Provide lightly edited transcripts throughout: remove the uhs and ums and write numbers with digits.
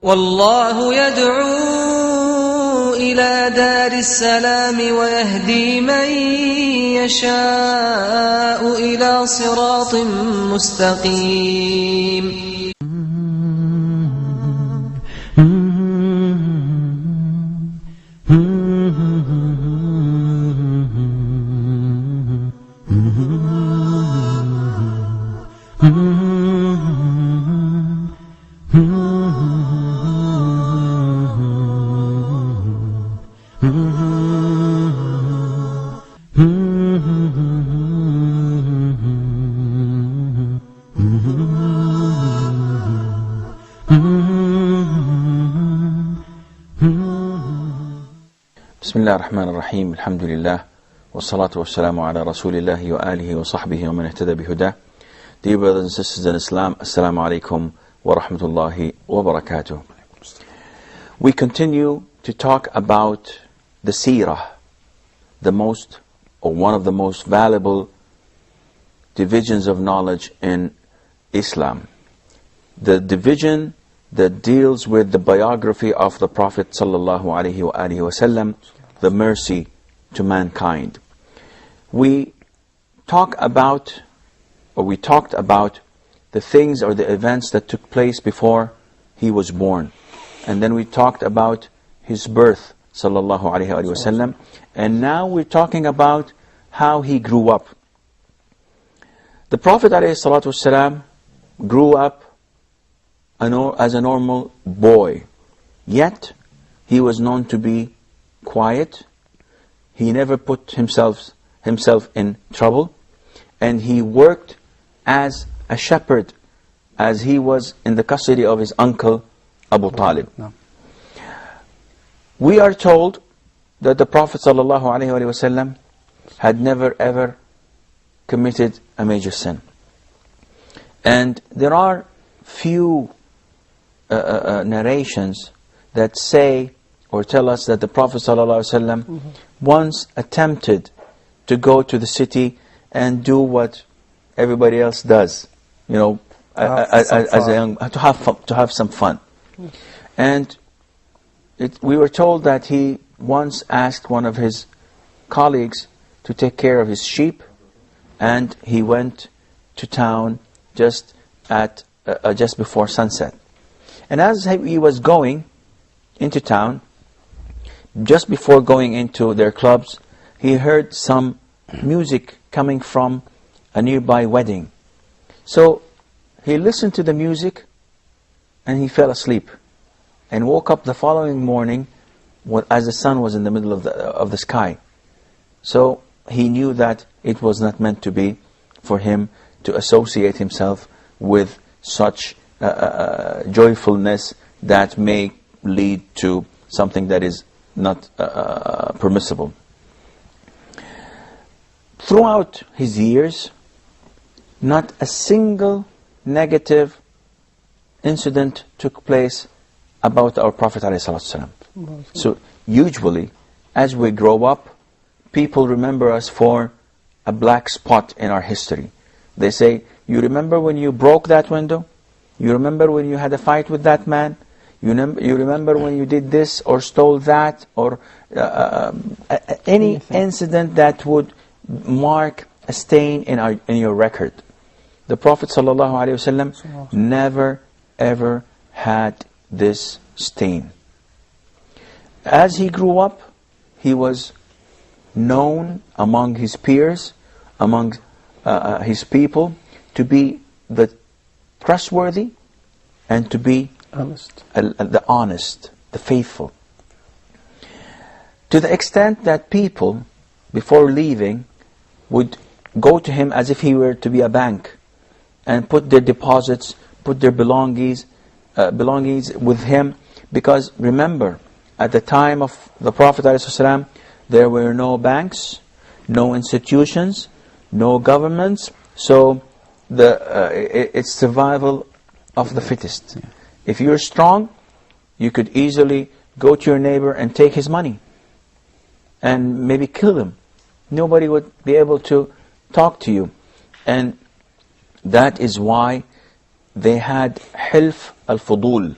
والله يدعو إلى دار السلام ويهدي من يشاء إلى صراط مستقيم. بسم الله الرحمن الرحيم. الحمد لله والصلاة والسلام على رسول الله وآله وصحبه ومن اهتدى بهداه. Dear brothers and sisters in Islam, Assalamu alaikum wa rahmatullahi wa barakatuh. We continue to talk about the seerah, the most or one of the most valuable divisions of knowledge in Islam. The division that deals with the biography of the Prophet sallallahu alaihi wasallam, the mercy to mankind. We talked about the things or the events that took place before he was born, and then we talked about his birth sallallahu alaihi wasallam, and now we're talking about how he grew up. The Prophet alaihi salatu wasallam grew up as a normal boy, yet he was known to be quiet. He never put himself in trouble, and he worked as a shepherd as he was in the custody of his uncle Abu Talib. We are told that the Prophet ﷺ had never ever committed a major sin, and there are few narrations that say or tell us that the Prophet ﷺ once attempted to go to the city and do what everybody else does, you know, as a young, to have some fun. And we were told that he once asked one of his colleagues to take care of his sheep, and he went to town just before sunset. And as he was going into town, just before going into their clubs, he heard some music coming from a nearby wedding. So he listened to the music and he fell asleep, and woke up the following morning as the sun was in the middle of the sky. So he knew that it was not meant to be for him to associate himself with such joyfulness that may lead to something that is not permissible. Throughout his years, not a single negative incident took place about our Prophet ﷺ. So usually, as we grow up, people remember us for a black spot in our history. They say, you remember when you broke that window? You remember when you had a fight with that man? You remember when you did this or stole that, or any incident that would mark a stain in your record. The Prophet ﷺ never ever had this stain. As he grew up, he was known among his peers, among his people, to be the trustworthy and to be the honest, the faithful. To the extent that people, before leaving, would go to him as if he were to be a bank and put their deposits, put their belongings with him. Because remember, at the time of the Prophet ﷺ, there were no banks, no institutions, no governments. So it's survival of the fittest. Yeah. If you're strong, you could easily go to your neighbor and take his money and maybe kill him. Nobody would be able to talk to you. And that is why they had hilf al-fudul,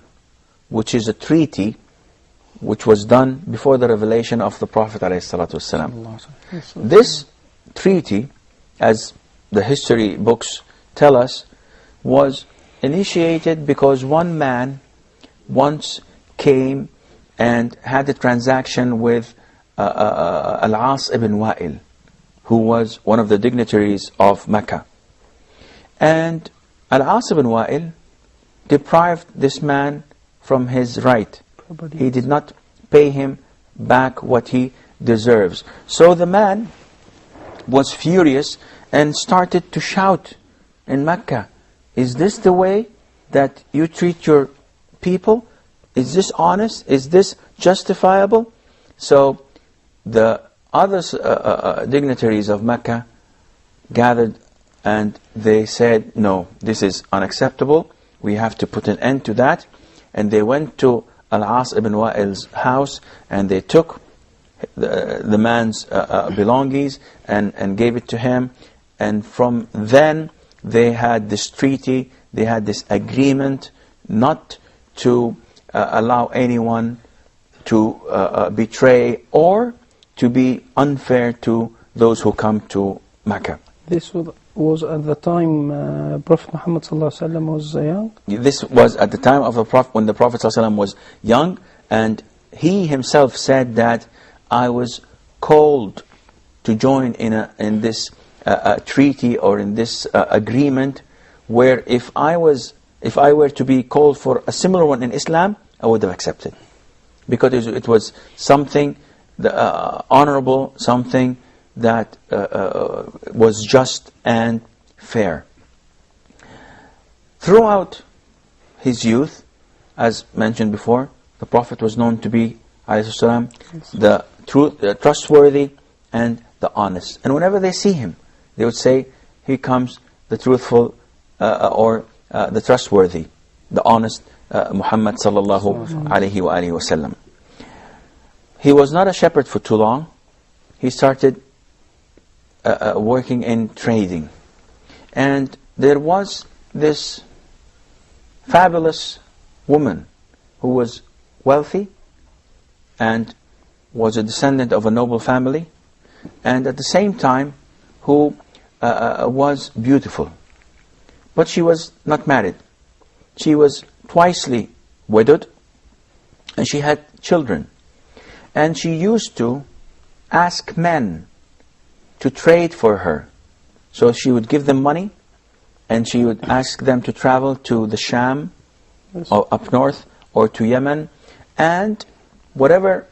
which is a treaty which was done before the revelation of the Prophet ﷺ. This treaty, as the history books tell us, was initiated because one man once came and had a transaction with Al-As ibn Wa'il, who was one of the dignitaries of Mecca. And Al-As ibn Wa'il deprived this man from his right. He did not pay him back what he deserves. So the man was furious and started to shout in Mecca, "Is this the way that you treat your people? Is this honest? Is this justifiable?" So the other dignitaries of Mecca gathered and they said, "No, this is unacceptable. We have to put an end to that." And they went to Al-As ibn Wa'il's house and they took the man's belongings and gave it to him. And from then they had this treaty, they had this agreement not to allow anyone to betray or to be unfair to those who come to Mecca. This was at the time Prophet Muhammad ﷺ was young? This was at the time of the Prophet, when the Prophet ﷺ was young, and he himself said that I was called to join in this treaty or in this agreement, where if I were to be called for a similar one in Islam, I would have accepted, because it was something honorable, something that was just and fair. Throughout his youth, as mentioned before, the Prophet was known to be, alayhi salam, the trustworthy and the honest. And whenever they see him, they would say, "Here comes the truthful or the trustworthy, the honest Muhammad sallallahu alaihi wasallam." He was not a shepherd for too long. He started working in trading. And there was this fabulous woman who was wealthy and was a descendant of a noble family, and at the same time who was beautiful. But she was not married. She was twicely widowed, and she had children. And she used to ask men to trade for her. So she would give them money, and she would ask them to travel to the Sham, or up north, or to Yemen, and whatever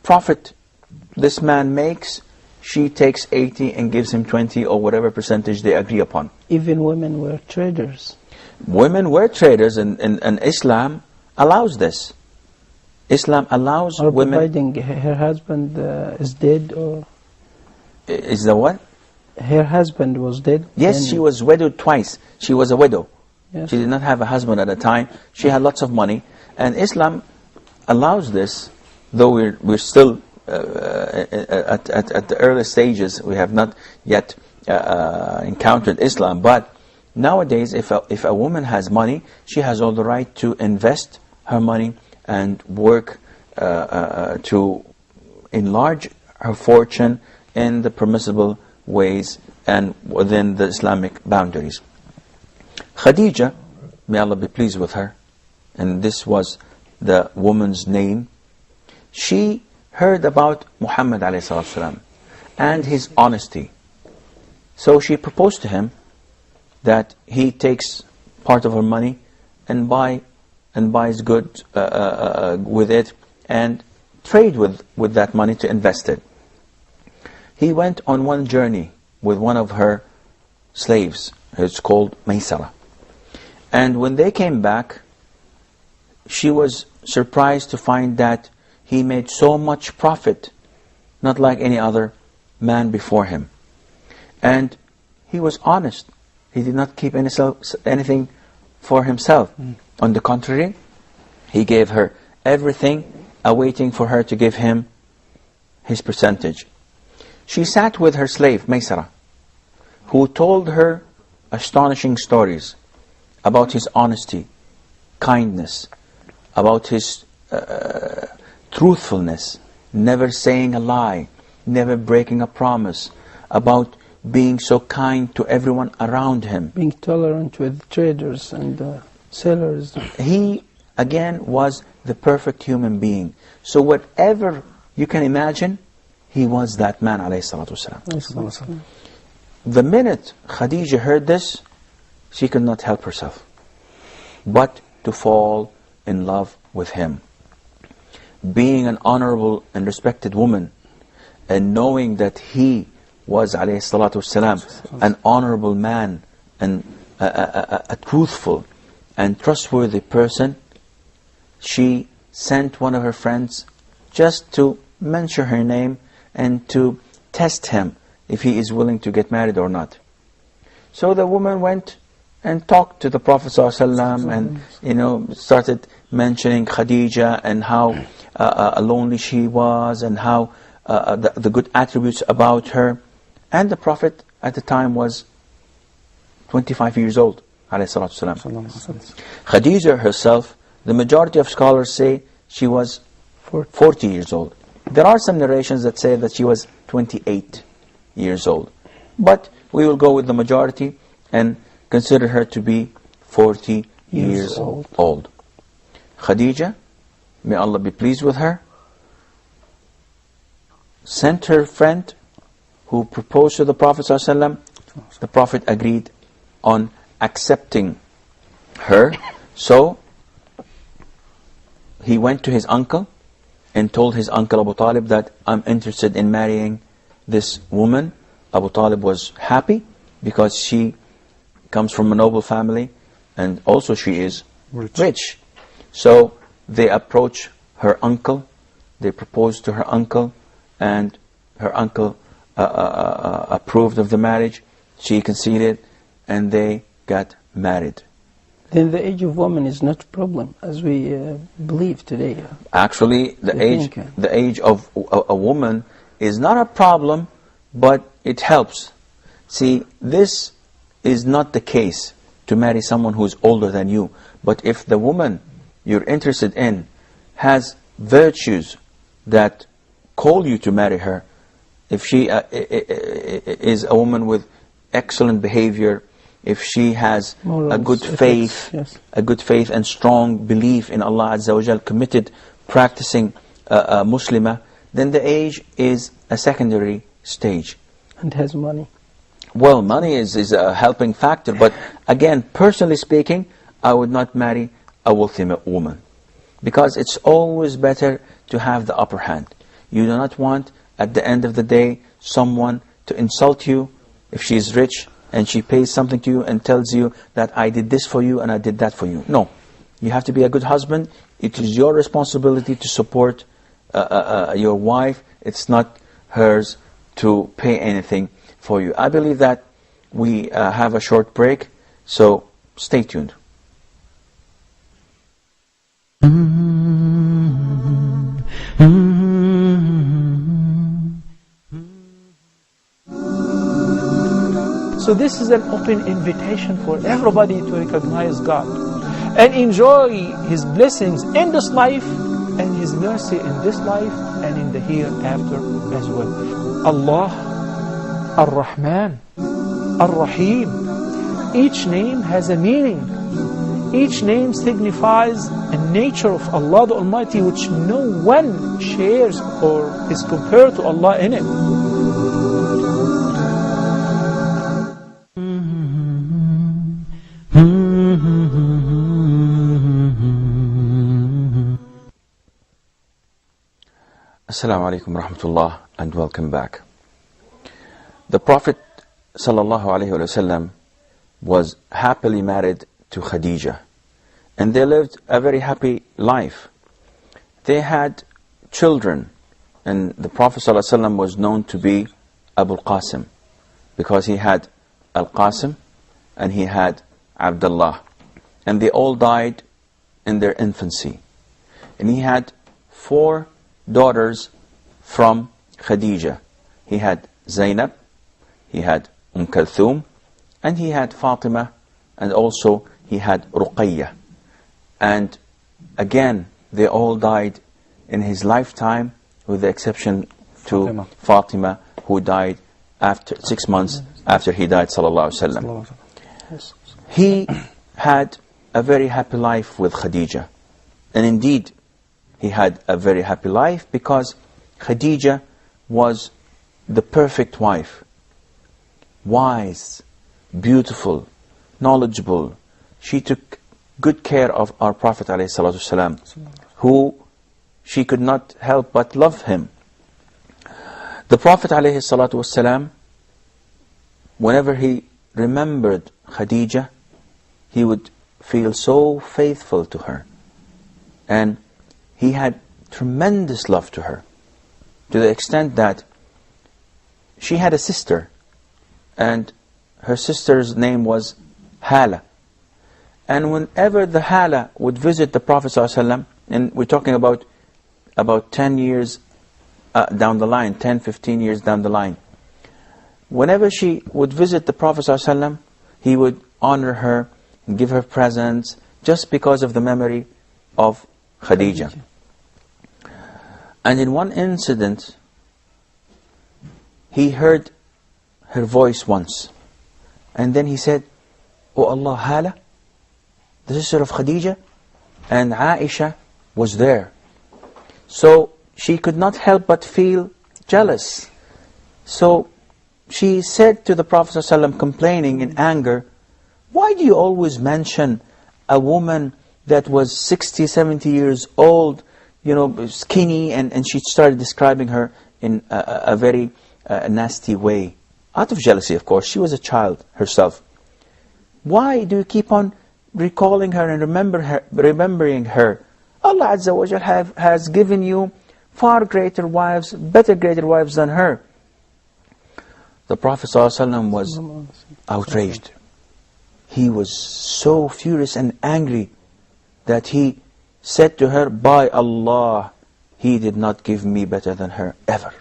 profit this man makes, she takes 80 and gives him 20, or whatever percentage they agree upon. Even women were traders. Women were traders, and Islam allows this. Islam allows Or women... providing her husband is dead, or... Is the what? Her husband was dead? Yes, she was widowed twice. She was a widow. Yes. She did not have a husband at the time. She had lots of money. And Islam allows this, though we're still at the early stages. We have not yet encountered Islam. But nowadays, if a woman has money, she has all the right to invest her money and work to enlarge her fortune in the permissible ways and within the Islamic boundaries. Khadija, may Allah be pleased with her, and this was the woman's name, she heard about Muhammad ﷺ and his honesty. So she proposed to him that he takes part of her money and buys goods with it and trade with that money to invest it. He went on one journey with one of her slaves. It's called Maysara. And when they came back, she was surprised to find that he made so much profit, not like any other man before him. And he was honest. He did not keep anything for himself. On the contrary, he gave her everything, awaiting for her to give him his percentage. She sat with her slave, Maysara, who told her astonishing stories about his honesty, kindness, about his truthfulness, never saying a lie, never breaking a promise, about being so kind to everyone around him. Being tolerant with traders and sellers. He, again, was the perfect human being. So whatever you can imagine, he was that man, alayhi salatu wasalam. The minute Khadija heard this, she could not help herself but to fall in love with him. Being an honorable and respected woman, and knowing that he was, alayhi salatu wasalam, an honorable man and a truthful and trustworthy person, she sent one of her friends just to mention her name and to test him if he is willing to get married or not. So the woman went and talked to the Prophet ﷺ and started mentioning Khadija and how lonely she was and how the good attributes about her. And the Prophet at the time was 25 years old, ﷺ. Khadija herself, the majority of scholars say she was 40 years old. There are some narrations that say that she was 28 years old. But we will go with the majority and consider her to be 40 years old. Khadija, may Allah be pleased with her, sent her friend who proposed to the Prophet ﷺ. The Prophet agreed on accepting her. So he went to his uncle and told his uncle Abu Talib that I'm interested in marrying this woman. Abu Talib was happy because she comes from a noble family and also she is rich. So they approached her uncle, they proposed to her uncle, and her uncle approved of the marriage. She conceded and they got married. Then the age of woman is not a problem, as we believe today. Actually, the age of a woman is not a problem, but it helps. See, this is not the case to marry someone who's older than you. But if the woman you're interested in has virtues that call you to marry her, if she is a woman with excellent behavior, if she has a good faith, a good faith and strong belief in Allah Azza wa Jal, committed, practicing Muslimah, then the age is a secondary stage. And has money. Well, money is a helping factor, but again, personally speaking, I would not marry a wealthy woman, because it's always better to have the upper hand. You do not want, at the end of the day, someone to insult you if she's rich and she pays something to you and tells you that I did this for you and I did that for you. No. You have to be a good husband. It is your responsibility to support your wife. It's not hers to pay anything for you. I believe that we have a short break, so stay tuned. So this is an open invitation for everybody to recognize God and enjoy His blessings in this life and His mercy in this life and in the hereafter as well. Allah, Ar-Rahman, Ar-Rahim. Each name has a meaning. Each name signifies a nature of Allah the Almighty which no one shares or is compared to Allah in it. Assalamu alaikum rahmatullah and welcome back. The Prophet sallallahu alaihi wasallam was happily married to Khadija, and they lived a very happy life. They had children, and the Prophet sallallahu alaihi wasallam was known to be Abu al-Qasim, because he had Al-Qasim and he had Abdullah, and they all died in their infancy. And he had 4 daughters from Khadija. He had Zainab, he had Kulthum, and he had Fatima, and also he had Ruqayya. And again, they all died in his lifetime, with the exception to Fatima, who died after 6 months after he died, sallallahu alaihi wasallam. He had a very happy life with Khadija. And indeed, he had a very happy life because Khadija was the perfect wife. Wise, beautiful, knowledgeable. She took good care of our Prophet ﷺ, who she could not help but love him. The Prophet ﷺ, whenever he remembered Khadija, he would feel so faithful to her. And he had tremendous love to her, to the extent that she had a sister, and her sister's name was Hala. And whenever the Hala would visit the Prophet ﷺ, and we're talking about 10 years down the line, 10, 15 years down the line, whenever she would visit the Prophet ﷺ, he would honor her and give her presents just because of the memory of Khadija. And in one incident, he heard her voice once, and then he said, "Oh Allah, Hala, the sister of Khadija?" And Aisha was there. So she could not help but feel jealous. So she said to the Prophet ﷺ, complaining in anger, "Why do you always mention a woman that was 60, 70 years old, skinny," and she started describing her in a very nasty way. Out of jealousy, of course. She was a child herself. "Why do you keep on recalling her and remembering her? Allah Azza wa Jal has given you far greater wives, greater wives than her." The Prophet ﷺ was outraged. He was so furious and angry that he said to her, "By Allah, he did not give me better than her ever.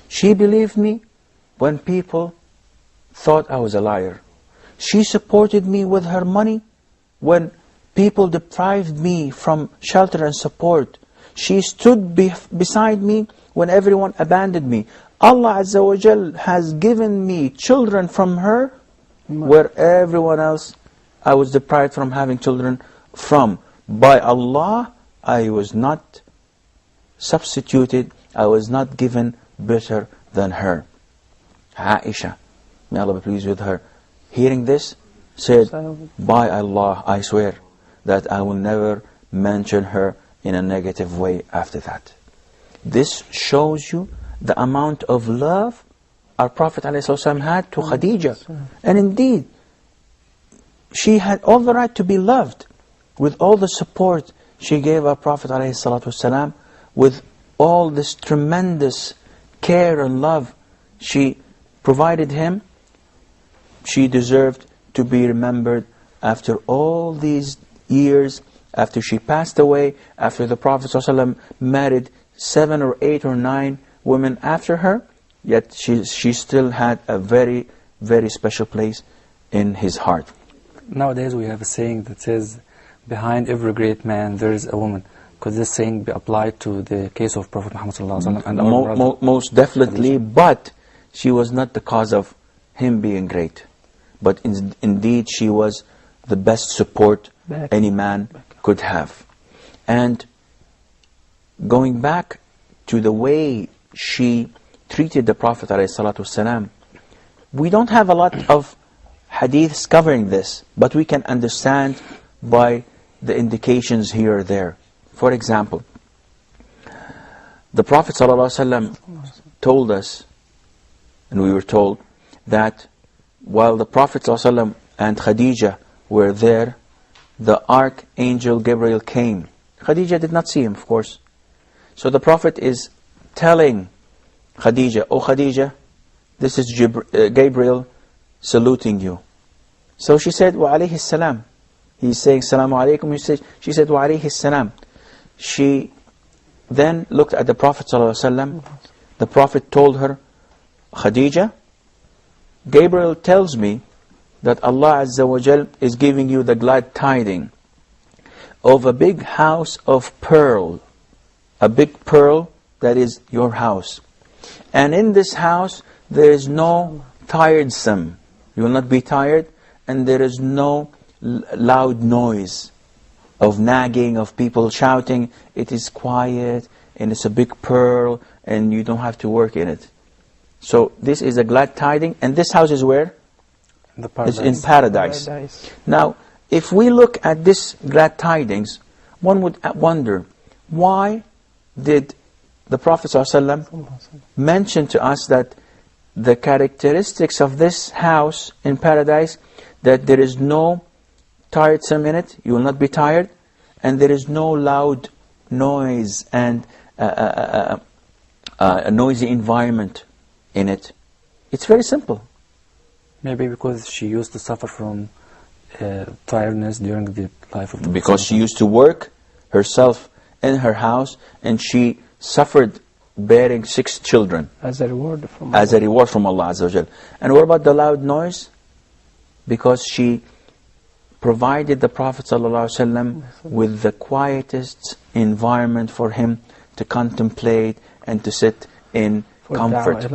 She believed me when people thought I was a liar. She supported me with her money when people deprived me from shelter and support. She stood beside me when everyone abandoned me. Allah Azza wa Jal has given me children from her where everyone else I was deprived from having children from. By Allah, I was not substituted, I was not given better than her." Aisha, may Allah be pleased with her, hearing this, said, "By Allah, I swear that I will never mention her in a negative way after that." This shows you the amount of love our Prophet ﷺ had to Khadija. And indeed, she had all the right to be loved with all the support she gave our Prophet ﷺ, with all this tremendous care and love she provided him. She deserved to be remembered after all these years, after she passed away, after the Prophet ﷺ married 7 or 8 or 9 women after her, yet she still had a very, very special place in his heart. Nowadays we have a saying that says, "Behind every great man there is a woman." Could this saying be applied to the case of Prophet Muhammad ﷺ and our brother? Most definitely, but she was not the cause of him being great. But indeed she was the best support any man could have. And going back to the way she treated the Prophet ﷺ, we don't have a lot of hadiths covering this, but we can understand by the indications here or there. For example, the Prophet ﷺ told us, and we were told, that while the Prophet ﷺ and Khadija were there, the Archangel Gabriel came. Khadija did not see him, of course. So the Prophet is telling Khadija, "Oh Khadija, this is Gabriel saluting you." So she said, "Wa alaihi sallam." He's saying, "Salamu alaikum." She said, "Wa alaihi sallam." She then looked at the Prophet ﷺ. The Prophet told her, "Khadija, Gabriel tells me that Allah Azza wa Jal is giving you the glad tiding of a big house of pearl. A big pearl that is your house. And in this house there is no tiresome. You will not be tired, and there is no loud noise of nagging, of people shouting. It is quiet, and it's a big pearl, and you don't have to work in it. So this is a glad tiding, and this house is where? The paradise. It's in paradise. Now, if we look at this glad tidings, one would wonder, why did the Prophet ﷺ mention to us that the characteristics of this house in paradise, that there is no tiresome in it, you will not be tired, and there is no loud noise and a noisy environment in it? It's very simple. Maybe because she used to suffer from tiredness during the life of the Because she used to work herself in her house, and she suffered bearing 6 children. As a reward from As a reward from Allah Azza wa Jal. And what about the loud noise? Because she provided the Prophet ﷺ with the quietest environment for him to contemplate and to sit in comfort.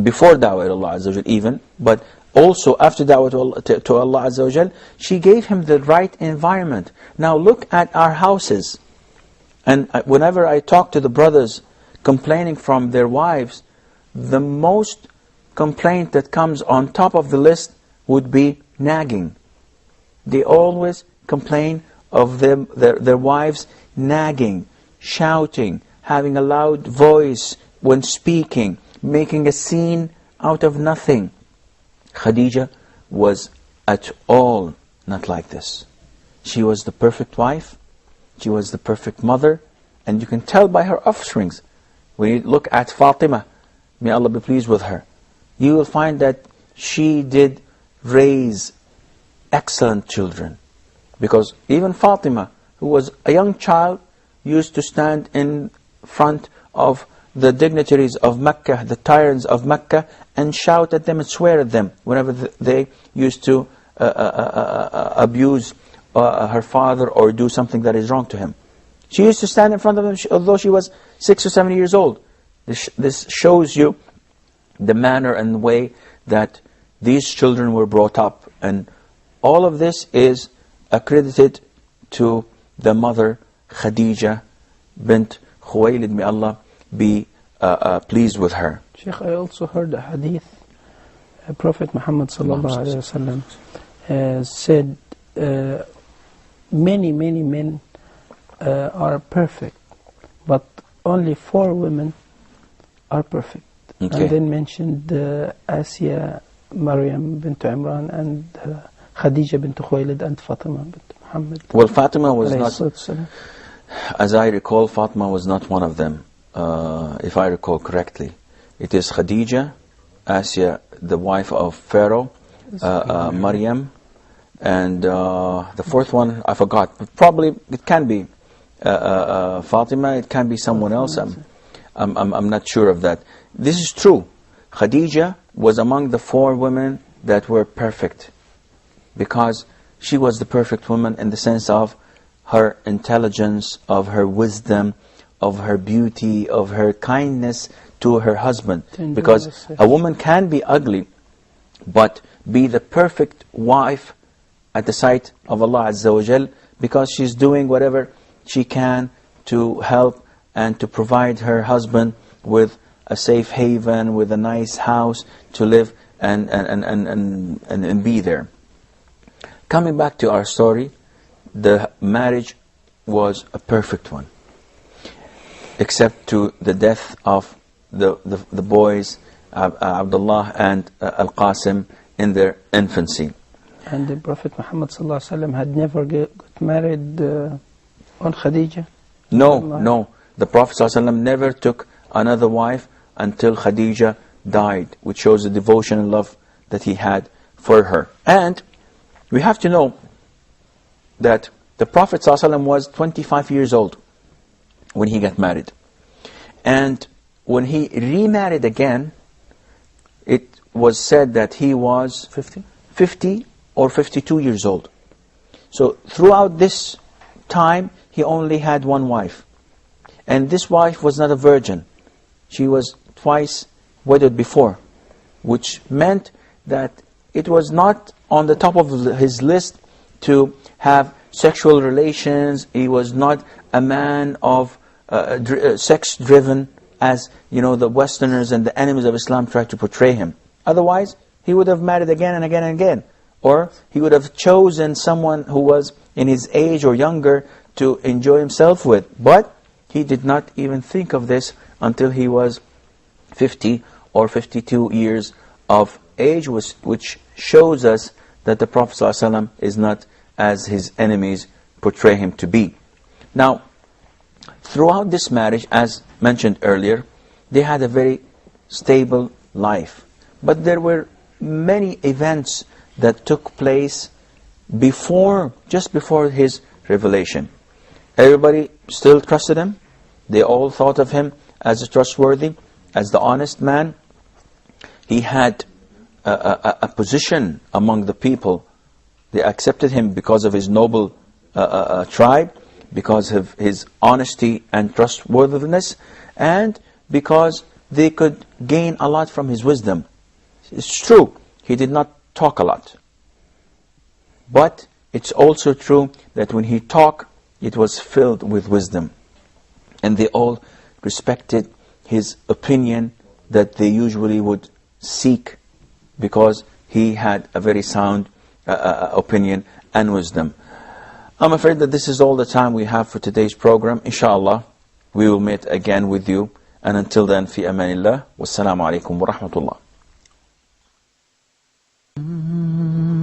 Before da'wah to Allah Azza wa Jal even, but also after da'wah to Allah Azza wa Jal, she gave him the right environment. Now look at our houses. And whenever I talk to the brothers complaining from their wives, the most complaint that comes on top of the list would be nagging. They always complain of their wives nagging, shouting, having a loud voice when speaking, making a scene out of nothing. Khadija was at all not like this. She was the perfect wife. She was the perfect mother. And you can tell by her offsprings. When you look at Fatima, may Allah be pleased with her, you will find that she did raise excellent children. Because even Fatima, who was a young child, used to stand in front of the dignitaries of Mecca, the tyrants of Mecca, and shout at them and swear at them whenever they used to abuse her father or do something that is wrong to him. She used to stand in front of them although she was 6 or 7 years old. This shows you the manner and way that these children were brought up. And all of this is accredited to the mother Khadija bint Khuwaylid. May Allah be pleased with her. Sheikh, I also heard a hadith. Prophet Muhammad sallallahu alaihi wasallam said, many men are perfect, but only 4 women are perfect. Okay. And then mentioned Asiya, Maryam bint Imran, and Khadija bint Khuwaylid, and Fatima bint Muhammad. Well, Fatima was not, not, as I recall, Fatima was not one of them, if I recall correctly. It is Khadija, Asiya, the wife of Pharaoh, Maryam, and the 4th one I forgot. But probably it can be Fatima. It can be someone else. I'm not sure of that. This is true. Khadija was among the 4 women that were perfect, because she was the perfect woman in the sense of her intelligence, of her wisdom, of her beauty, of her kindness to her husband. Because a woman can be ugly, but be the perfect wife at the sight of Allah Azza wa Jal, because she's doing whatever she can to help and to provide her husband with a safe haven, with a nice house to live and be there. Coming back to our story, the marriage was a perfect one, except to the death of the boys, Abdullah and Al-Qasim, in their infancy. And the Prophet Muhammad sallallahu alaihi wasallam had never got married on Khadija? No. The Prophet sallallahu alaihi wasallam never took another wife until Khadija died, which shows the devotion and love that he had for her. And we have to know that the Prophet ﷺ was 25 years old when he got married. And when he remarried again, it was said that he was 50 or 52 years old. So throughout this time he only had one wife. And this wife was not a virgin. She was twice wedded before, which meant that it was not on the top of his list to have sexual relations. He was not a man of sex-driven, as the Westerners and the enemies of Islam try to portray him. Otherwise, he would have married again and again and again. Or he would have chosen someone who was in his age or younger to enjoy himself with. But he did not even think of this until he was 50 or 52 years of age, which shows us that the Prophet ﷺ is not as his enemies portray him to be. Now, throughout this marriage, as mentioned earlier, they had a very stable life. But there were many events that took place just before his revelation. Everybody still trusted him. They all thought of him as trustworthy, as the honest man. He had a position among the people. They accepted him because of his noble tribe, because of his honesty and trustworthiness, and because they could gain a lot from his wisdom. It's true, he did not talk a lot. But it's also true that when he talked, it was filled with wisdom. And they all respected his opinion that they usually would seek, because he had a very sound opinion and wisdom. I'm afraid that this is all the time we have for today's program. Inshallah, we will meet again with you. And until then, fi amanillah. Wassalamu alaikum wa rahmatullah. Mm-hmm.